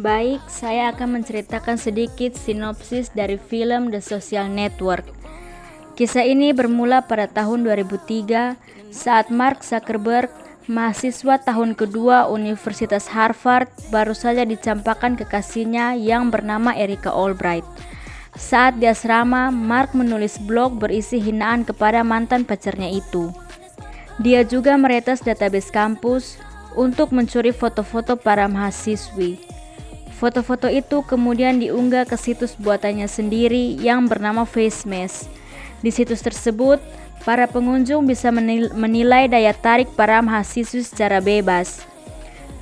Baik, saya akan menceritakan sedikit sinopsis dari film The Social Network. Kisah ini bermula pada tahun 2003 saat Mark Zuckerberg, mahasiswa tahun kedua Universitas Harvard, baru saja dicampakkan kekasihnya yang bernama Erica Albright. Saat di asrama, Mark menulis blog berisi hinaan kepada mantan pacarnya itu. Dia juga meretas database kampus untuk mencuri foto-foto para mahasiswi. Foto-foto itu kemudian diunggah ke situs buatannya sendiri yang bernama FaceMesh. Di situs tersebut, para pengunjung bisa menilai daya tarik para mahasiswa secara bebas.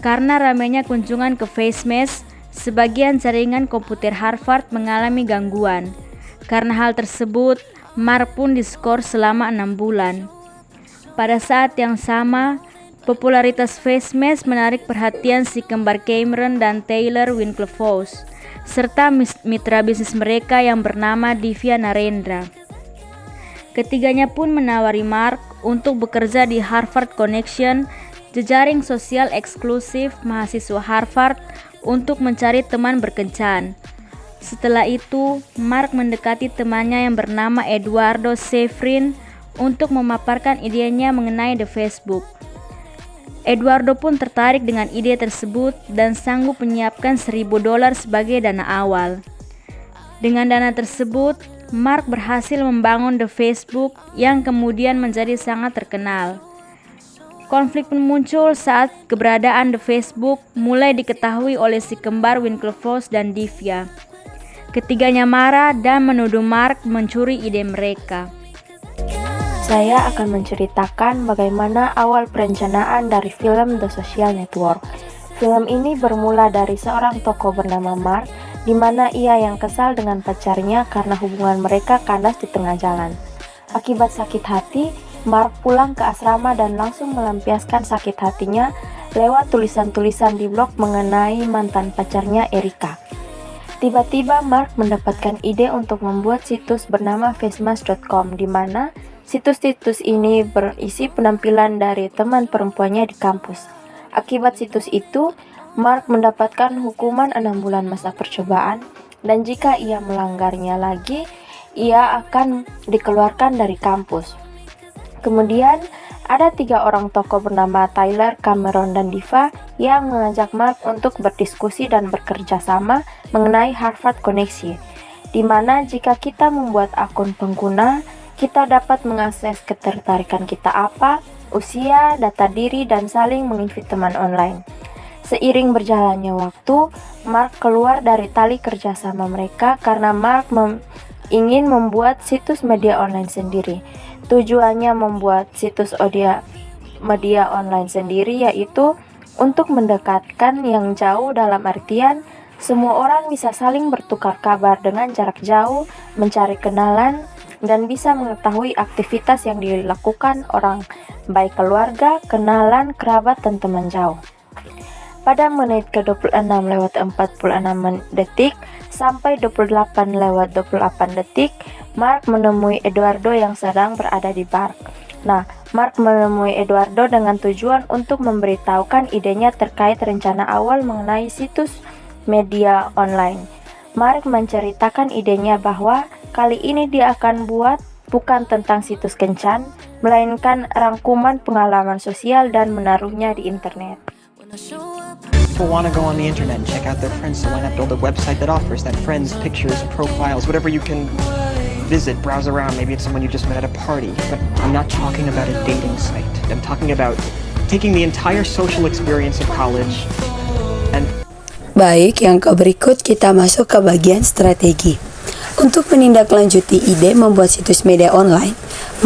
Karena ramainya kunjungan ke FaceMesh, sebagian jaringan komputer Harvard mengalami gangguan. Karena hal tersebut, Mark pun diskor selama 6 bulan. Pada saat yang sama, popularitas FaceMesh menarik perhatian si kembar Cameron dan Taylor Winklevoss, serta mitra bisnis mereka yang bernama Divya Narendra. Ketiganya pun menawari Mark untuk bekerja di Harvard Connection, jejaring sosial eksklusif mahasiswa Harvard untuk mencari teman berkencan. Setelah itu, Mark mendekati temannya yang bernama Eduardo Severin untuk memaparkan idenya mengenai The Facebook. Eduardo pun tertarik dengan ide tersebut dan sanggup menyiapkan $1.000 sebagai dana awal. Dengan dana tersebut, Mark berhasil membangun The Facebook yang kemudian menjadi sangat terkenal. Konflik pun muncul saat keberadaan The Facebook mulai diketahui oleh si kembar Winklevoss dan Divya. Ketiganya marah dan menuduh Mark mencuri ide mereka. Saya akan menceritakan bagaimana awal perencanaan dari film The Social Network. Film ini bermula dari seorang tokoh bernama Mark, di mana ia yang kesal dengan pacarnya karena hubungan mereka kandas di tengah jalan. Akibat sakit hati, Mark pulang ke asrama dan langsung melampiaskan sakit hatinya lewat tulisan-tulisan di blog mengenai mantan pacarnya Erica. Tiba-tiba Mark mendapatkan ide untuk membuat situs bernama facemesh.com, di mana situs-situs ini berisi penampilan dari teman perempuannya di kampus. Akibat situs itu, Mark mendapatkan hukuman 6 bulan masa percobaan, dan jika ia melanggarnya lagi, ia akan dikeluarkan dari kampus. Kemudian, ada 3 orang tokoh bernama Tyler, Cameron, dan Diva yang mengajak Mark untuk berdiskusi dan bekerja sama mengenai Harvard Connection, di mana jika kita membuat akun pengguna, kita dapat mengakses ketertarikan kita apa, usia, data diri, dan saling menginvite teman online. Seiring berjalannya waktu, Mark keluar dari tali kerjasama mereka karena Mark ingin membuat situs media online sendiri. Tujuannya membuat situs media online sendiri yaitu untuk mendekatkan yang jauh, dalam artian semua orang bisa saling bertukar kabar dengan jarak jauh, mencari kenalan, dan bisa mengetahui aktivitas yang dilakukan orang, baik keluarga, kenalan, kerabat, dan teman jauh. Pada menit ke-26:46 detik sampai 28:28 detik, Mark menemui Eduardo yang sedang berada di bar. Mark menemui Eduardo dengan tujuan untuk memberitahukan idenya terkait rencana awal mengenai situs media online. Mark menceritakan idenya bahwa kali ini dia akan buat bukan tentang situs kencan, melainkan rangkuman pengalaman sosial dan menaruhnya di internet. People want to go on the internet and check out their friends, so why not build a website that offers that? Friends, pictures, profiles, whatever you can visit, browse around. Maybe it's someone you just met at a party. But I'm not talking about a dating site. I'm talking about taking the entire social experience of college and... Baik, yang berikut kita masuk ke bagian strategi. Untuk menindaklanjuti ide membuat situs media online,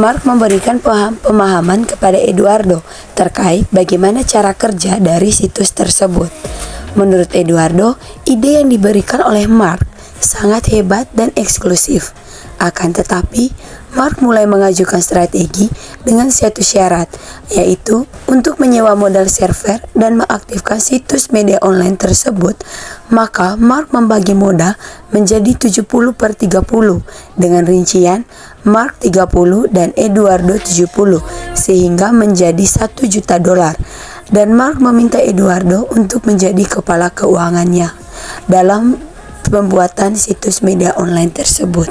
Mark memberikan pemahaman kepada Eduardo terkait bagaimana cara kerja dari situs tersebut. Menurut Eduardo, ide yang diberikan oleh Mark sangat hebat dan eksklusif. Akan tetapi, Mark mulai mengajukan strategi dengan satu syarat, yaitu untuk menyewa modal server dan mengaktifkan situs media online tersebut. Maka Mark membagi modal menjadi 70/30 dengan rincian Mark 30 dan Eduardo 70, sehingga menjadi $1 juta. Dan Mark meminta Eduardo untuk menjadi kepala keuangannya. dalam pembuatan situs media online tersebut.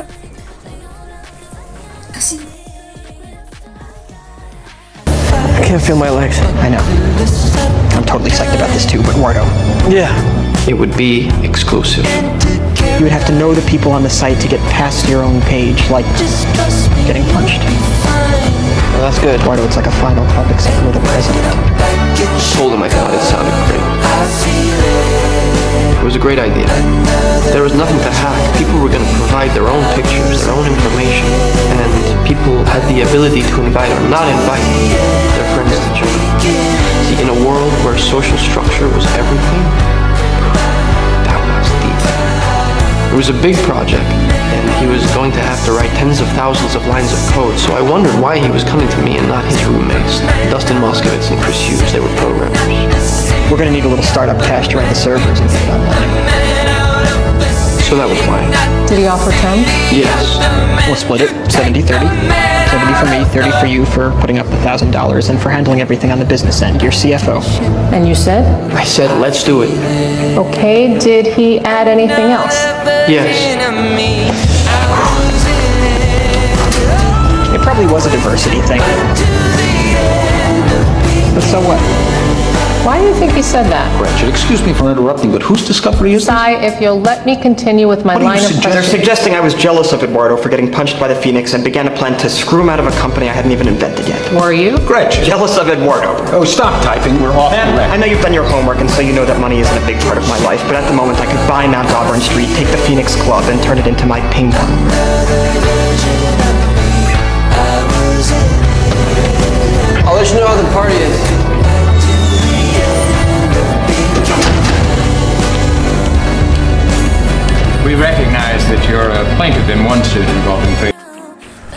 I can't feel my legs. I know. I'm totally psyched about this too, but Eduardo, Yeah. It would be exclusive. you would have to know the people on the site to get past your own page, like getting punched. Well, that's good. Eduardo, it's like a final club except for the president. Told him I thought it sounded great. It was a great idea. There was nothing to hack. People were going to provide their own pictures, their own information, and people had the ability to invite or not invite their friends to join. See, in a world where social structure was everything, that was the thing. It was a big project, and he was going to have to write tens of thousands of lines of code, so I wondered why he was coming to me and not his roommates, Dustin Moskovitz and Chris Hughes. They were programmers. We're gonna need a little startup cash to rent the servers and get it online. So that was why. Did he offer terms? Yes. We'll split it, 70-30. 70 for me, 30 for you for putting up the $1,000 and for handling everything on the business end. You're CFO. And you said? I said, let's do it. Okay, did he add anything else? Yes. It probably was a diversity thing. But so what? Why do you think he said that? Gretchen, excuse me for interrupting, but whose discovery is this? Sai, if you'll let me continue with my What are you line of suggesting? They're questioning. suggesting I was jealous of Eduardo for getting punched by the Phoenix and began a plan to screw him out of a company I hadn't even invented yet. Were you? Gretchen. Jealous of Eduardo. Oh, stop typing. We're off the I record. know you've done your homework and so you know that money isn't a big part of my life, but at the moment I could buy Mount Auburn Street, take the Phoenix Club, and turn it into my ping pong. I'll let you know how the party is. We recognize that you're a plaintiff in one suit involving faith.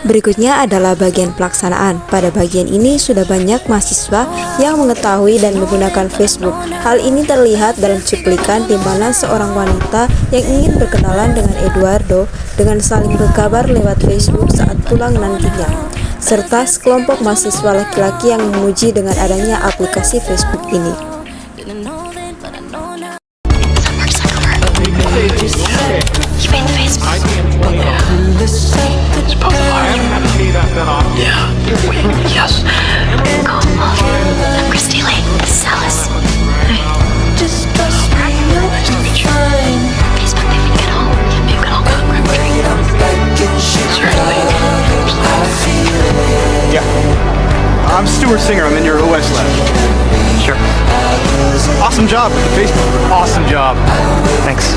Berikutnya adalah bagian pelaksanaan. Pada bagian ini sudah banyak mahasiswa yang mengetahui dan menggunakan Facebook. Hal ini terlihat dalam cuplikan di mana seorang wanita yang ingin berkenalan dengan Eduardo dengan saling berkabar lewat Facebook saat pulang nantinya, serta sekelompok mahasiswa laki-laki yang memuji dengan adanya aplikasi Facebook ini. Yeah. I'm Stuart Singer. I'm in your OS lab. Sure. Awesome job with the Facebook. Awesome job. Thanks.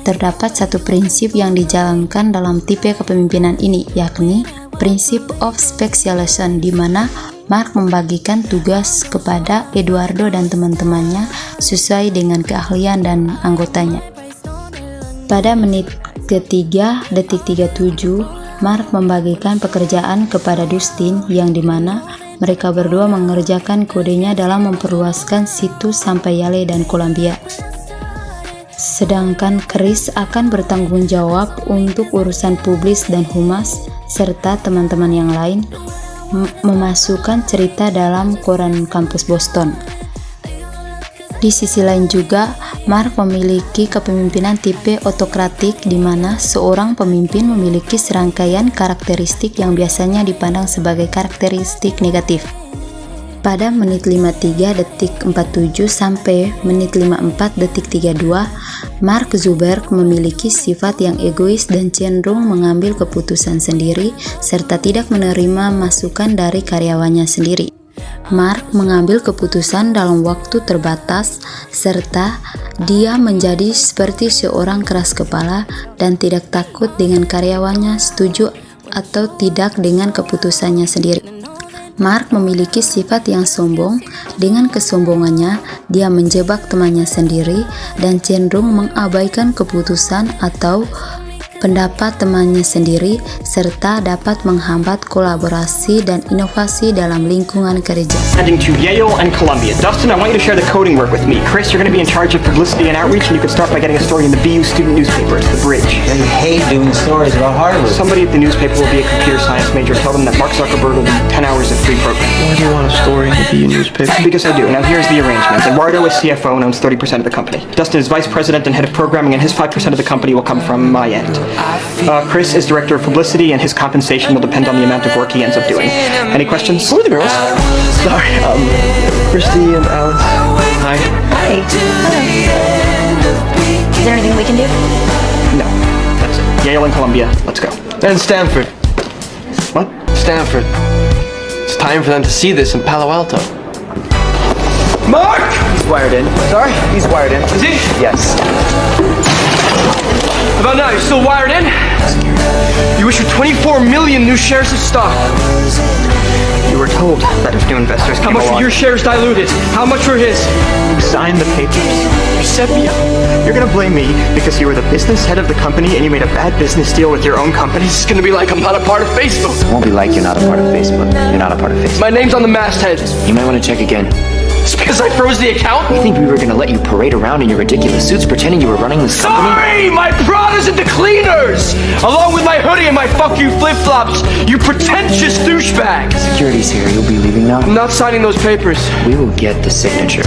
Terdapat satu prinsip yang dijalankan dalam tipe kepemimpinan ini, yakni prinsip of specialization, di mana Mark membagikan tugas kepada Eduardo dan teman-temannya sesuai dengan keahlian dan anggotanya. Pada menit ketiga detik 37, Mark membagikan pekerjaan kepada Dustin yang dimana mereka berdua mengerjakan kodenya dalam memperluaskan situs sampai Yale dan Columbia. Sedangkan Chris akan bertanggung jawab untuk urusan publis dan humas serta teman-teman yang lain memasukkan cerita dalam koran kampus Boston. Di sisi lain juga, Mark memiliki kepemimpinan tipe otokratik di mana seorang pemimpin memiliki serangkaian karakteristik yang biasanya dipandang sebagai karakteristik negatif. Pada menit 53 detik 47 sampai menit 54 detik 32, Mark Zuckerberg memiliki sifat yang egois dan cenderung mengambil keputusan sendiri serta tidak menerima masukan dari karyawannya sendiri. Mark mengambil keputusan dalam waktu terbatas serta dia menjadi seperti seorang keras kepala dan tidak takut dengan karyawannya setuju atau tidak dengan keputusannya sendiri. Mark memiliki sifat yang sombong. Dengan kesombongannya, dia menjebak temannya sendiri dan cenderung mengabaikan keputusan atau pendapat temannya sendiri, serta dapat menghambat kolaborasi dan inovasi dalam lingkungan kerja. Heading to Yale and Columbia. Dustin, I want you to share the coding work with me. Chris, you're going to be in charge of publicity and outreach, and you can start by getting a story in the BU student newspaper. It's The Bridge. They hate doing stories about Harvard. Somebody at the newspaper will be a computer science major. Tell them that Mark Zuckerberg will do 10 hours of free programming. Why do you want a story in the BU newspaper? Because I do. Now here's the arrangement. Eduardo is CFO and owns 30% of the company. Dustin is vice president and head of programming, and his 5% of the company will come from my end. Chris is director of publicity, and his compensation will depend on the amount of work he ends up doing. Any questions? Who are the girls? Sorry, Christy and Alice. Hi. Hi. Is there anything we can do? No. That's it. Yale and Columbia. Let's go. And Stanford. What? Stanford. It's time for them to see this in Palo Alto. Mark! He's wired in. Sorry? He's wired in. Is he? Yes. How about now? You still wired in? You issued 24 million new shares of stock. You were told that if new investors How came much were along, your shares diluted? How much were his? you signed the papers. You set me up. You're gonna blame me because you were the business head of the company and you made a bad business deal with your own company? It's gonna be like I'm not a part of Facebook. It won't be like you're not a part of Facebook. You're not a part of Facebook. My name's on the masthead. You might want to check again. It's because I froze the account? You think we were gonna let you parade around in your ridiculous suits pretending you were running this company? Sorry! My Prada's at the cleaners! Along with my hoodie and my fuck you flip-flops! You pretentious douchebag! Security's here. You'll be leaving now. I'm not signing those papers. We will get the signature.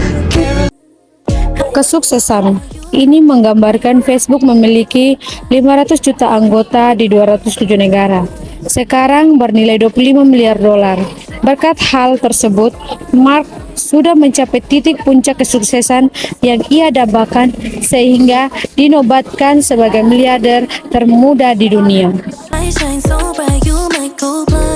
Kesuksesan ini menggambarkan Facebook memiliki 500 juta anggota di 207 negara. Sekarang bernilai 25 miliar dolar. Berkat hal tersebut, Mark sudah mencapai titik puncak kesuksesan yang ia dambakan sehingga dinobatkan sebagai miliarder termuda di dunia. I shine so bright, you might go blind.